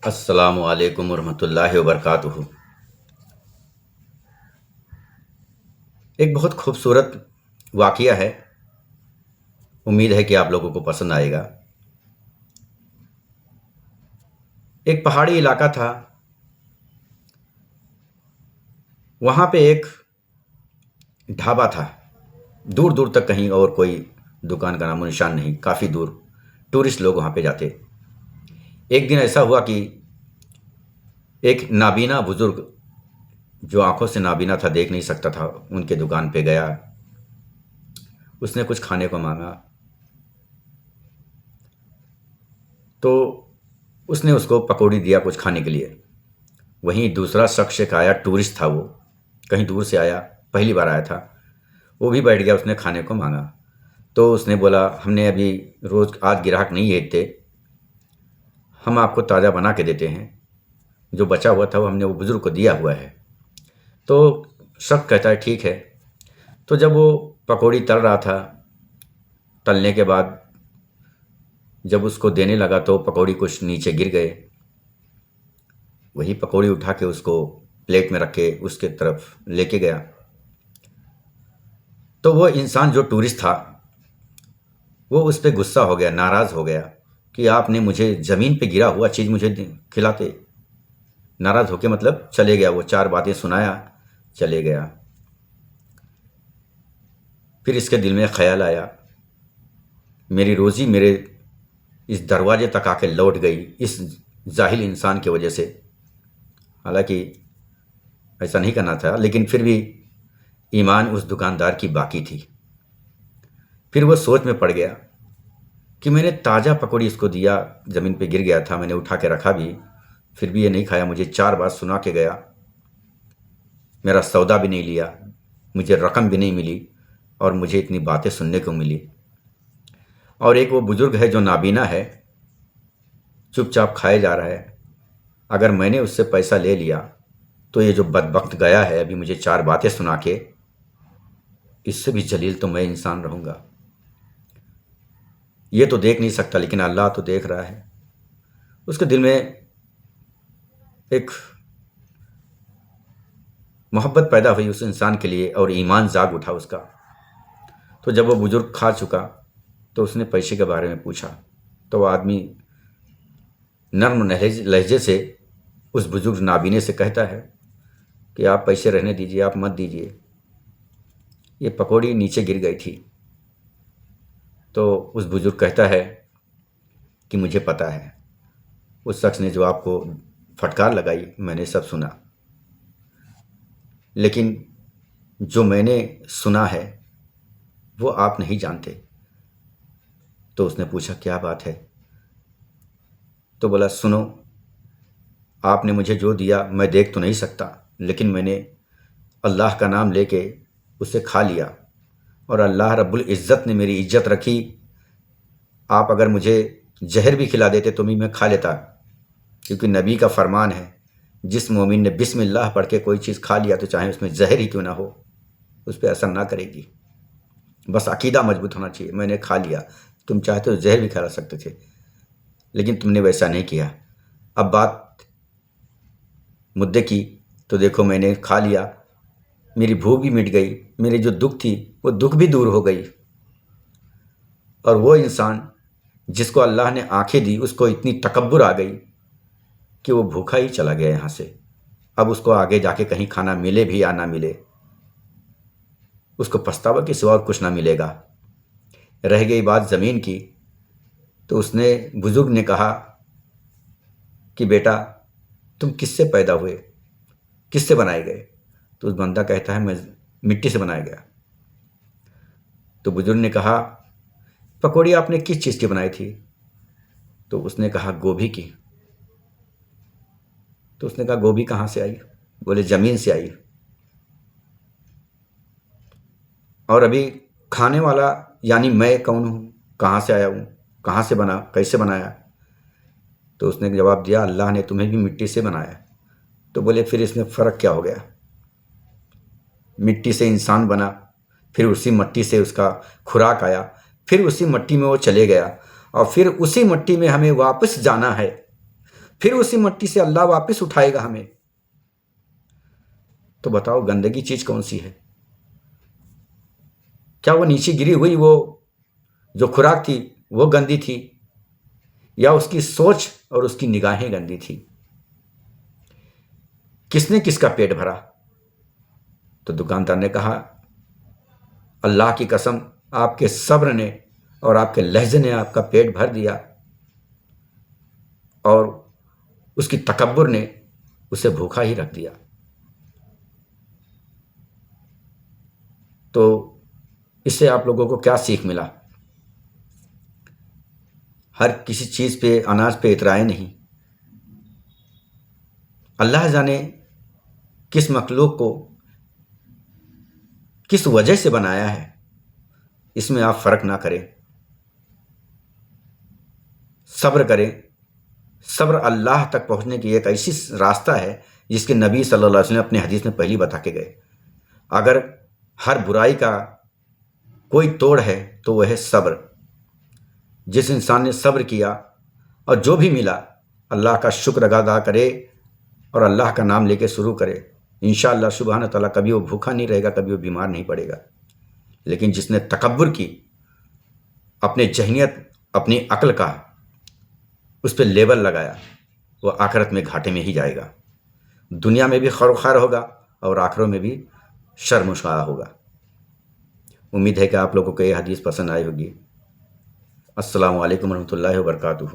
السلام علیکم ورحمۃ اللہ وبرکاتہ۔ ایک بہت خوبصورت واقعہ ہے، امید ہے کہ آپ لوگوں کو پسند آئے گا۔ ایک پہاڑی علاقہ تھا، وہاں پہ ایک ڈھابا تھا، دور دور تک کہیں اور کوئی دکان کا نام و نشان نہیں، کافی دور ٹورسٹ لوگ وہاں پہ جاتے۔ ایک دن ایسا ہوا کہ ایک نابینا بزرگ جو آنکھوں سے نابینا تھا، دیکھ نہیں سکتا تھا، ان کے دکان پہ گیا۔ اس نے کچھ کھانے کو مانگا تو اس نے اس کو پکوڑی دیا کچھ کھانے کے لیے۔ وہیں دوسرا شخص ایک آیا، ٹورسٹ تھا، وہ کہیں دور سے آیا، پہلی بار آیا تھا، وہ بھی بیٹھ گیا، اس نے کھانے کو مانگا تو اس نے بولا ہم نے ابھی روز آج گراہک نہیں ہے، ہم آپ کو تازہ بنا کے دیتے ہیں، جو بچا ہوا تھا وہ ہم نے وہ بزرگ کو دیا ہوا ہے۔ تو شخص کہتا ہے ٹھیک ہے۔ تو جب وہ پکوڑی تل رہا تھا، تلنے کے بعد جب اس کو دینے لگا تو پکوڑی کچھ نیچے گر گئے۔ وہی پکوڑی اٹھا کے اس کو پلیٹ میں رکھ کے اس کے طرف لے کے گیا تو وہ انسان جو ٹورسٹ تھا وہ اس پہ غصہ ہو گیا، ناراض ہو گیا کہ آپ نے مجھے زمین پہ گرا ہوا چیز مجھے کھلاتے۔ ناراض ہو کے مطلب چلے گیا، وہ چار باتیں سنایا، چلے گیا۔ پھر اس کے دل میں خیال آیا، میری روزی میرے اس دروازے تک آ کے لوٹ گئی اس جاہل انسان کی وجہ سے۔ حالانکہ ایسا نہیں کرنا تھا، لیکن پھر بھی ایمان اس دکاندار کی باقی تھی۔ پھر وہ سوچ میں پڑ گیا کہ میں نے تازہ پکوڑی اس کو دیا، زمین پہ گر گیا تھا، میں نے اٹھا کے رکھا بھی، پھر بھی یہ نہیں کھایا، مجھے چار بات سنا کے گیا، میرا سودا بھی نہیں لیا، مجھے رقم بھی نہیں ملی، اور مجھے اتنی باتیں سننے کو ملی۔ اور ایک وہ بزرگ ہے جو نابینا ہے، چپ چاپ کھائے جا رہا ہے، اگر میں نے اس سے پیسہ لے لیا تو یہ جو بدبخت گیا ہے ابھی مجھے چار باتیں سنا کے، اس سے بھی ذلیل تو میں انسان رہوں گا۔ یہ تو دیکھ نہیں سکتا لیکن اللہ تو دیکھ رہا ہے۔ اس کے دل میں ایک محبت پیدا ہوئی اس انسان کے لیے، اور ایمان جاگ اٹھا اس کا۔ تو جب وہ بزرگ کھا چکا تو اس نے پیسے کے بارے میں پوچھا تو وہ آدمی نرم لہجے سے اس بزرگ نابینے سے کہتا ہے کہ آپ پیسے رہنے دیجئے، آپ مت دیجئے، یہ پکوڑی نیچے گر گئی تھی۔ تو اس بزرگ کہتا ہے کہ مجھے پتہ ہے، اس شخص نے جو آپ کو پھٹکار لگائی میں نے سب سنا، لیکن جو میں نے سنا ہے وہ آپ نہیں جانتے۔ تو اس نے پوچھا کیا بات ہے؟ تو بولا سنو، آپ نے مجھے جو دیا میں دیکھ تو نہیں سکتا، لیکن میں نے اللہ کا نام لے کے اسے کھا لیا، اور اللہ رب العزت نے میری عزت رکھی۔ آپ اگر مجھے زہر بھی کھلا دیتے تو میں کھا لیتا، کیونکہ نبی کا فرمان ہے جس مومن نے بسم اللہ پڑھ کے کوئی چیز کھا لیا تو چاہے اس میں زہر ہی کیوں نہ ہو اس پہ اثر نہ کرے گی، بس عقیدہ مضبوط ہونا چاہیے۔ میں نے کھا لیا، تم چاہتے تو زہر بھی کھلا سکتے تھے، لیکن تم نے ویسا نہیں کیا۔ اب بات مدعے کی تو دیکھو میں نے کھا لیا، میری بھوک بھی مٹ گئی، میری جو دکھ تھی وہ دکھ بھی دور ہو گئی، اور وہ انسان جس کو اللہ نے آنکھیں دی اس کو اتنی تکبر آ گئی کہ وہ بھوکا ہی چلا گیا یہاں سے۔ اب اس کو آگے جا کے کہیں کھانا ملے بھی یا نہ ملے، اس کو پچھتاوا کے سوا اور کچھ نہ ملے گا۔ رہ گئی بات زمین کی، تو اس نے بزرگ نے کہا کہ بیٹا تم کس سے پیدا ہوئے، کس سے بنائے گئے؟ تو اس بندہ کہتا ہے میں مٹی سے بنایا گیا۔ تو بزرگ نے کہا پکوڑی آپ نے کس چیز کی بنائی تھی؟ تو اس نے کہا گوبھی کی۔ تو اس نے کہا گوبھی کہاں سے آئی؟ بولے زمین سے آئی۔ اور ابھی کھانے والا یعنی میں کون ہوں، کہاں سے آیا ہوں، کہاں سے بنا، کیسے بنایا؟ تو اس نے جواب دیا اللہ نے تمہیں بھی مٹی سے بنایا۔ تو بولے پھر اس میں فرق کیا ہو گیا؟ مٹی سے انسان بنا، پھر اسی مٹی سے اس کا خوراک آیا، پھر اسی مٹی میں وہ چلے گیا، اور پھر اسی مٹی میں ہمیں واپس جانا ہے۔ پھر اسی مٹی سے اللہ واپس اٹھائے گا ہمیں. تو بتاؤ گندگی چیز کون سی ہے؟ کیا وہ نیچے گری ہوئی وہ جو خوراک تھی وہ گندی تھی، یا اس کی سوچ اور اس کی نگاہیں گندی تھی؟ کس نے کس کا پیٹ بھرا؟ تو دکاندار نے کہا اللہ کی قسم آپ کے صبر نے اور آپ کے لہجے نے آپ کا پیٹ بھر دیا، اور اس کی تکبر نے اسے بھوکا ہی رکھ دیا. تو اس سے آپ لوگوں کو کیا سیکھ ملا؟ ہر کسی چیز پہ، اناج پہ اترائے نہیں. اللہ جانے کس مخلوق کو کس وجہ سے بنایا ہے، اس میں آپ فرق نہ کریں. صبر کریں. صبر اللہ تک پہنچنے کی ایک ایسی راستہ ہے جس کے نبی صلی اللہ علیہ وسلم اپنے حدیث میں پہلی بتا کے گئے. اگر ہر برائی کا کوئی توڑ ہے تو وہ ہے صبر. جس انسان نے صبر کیا اور جو بھی ملا اللہ کا شکر ادا کرے اور اللہ کا نام لے کے شروع کرے، انشاءاللہ سبحانہ تعالیٰ کبھی وہ بھوکا نہیں رہے گا، کبھی وہ بیمار نہیں پڑے گا. لیکن جس نے تکبر کی، اپنے ذہنیت، اپنی عقل کا اس پہ لیبل لگایا، وہ آخرت میں گھاٹے میں ہی جائے گا. دنیا میں بھی خیر و خیر ہوگا اور آخرت میں بھی شرم و شرم ہوگا. امید ہے کہ آپ لوگوں کو یہ حدیث پسند آئی ہوگی. السلام علیکم ورحمۃ اللہ وبرکاتہ.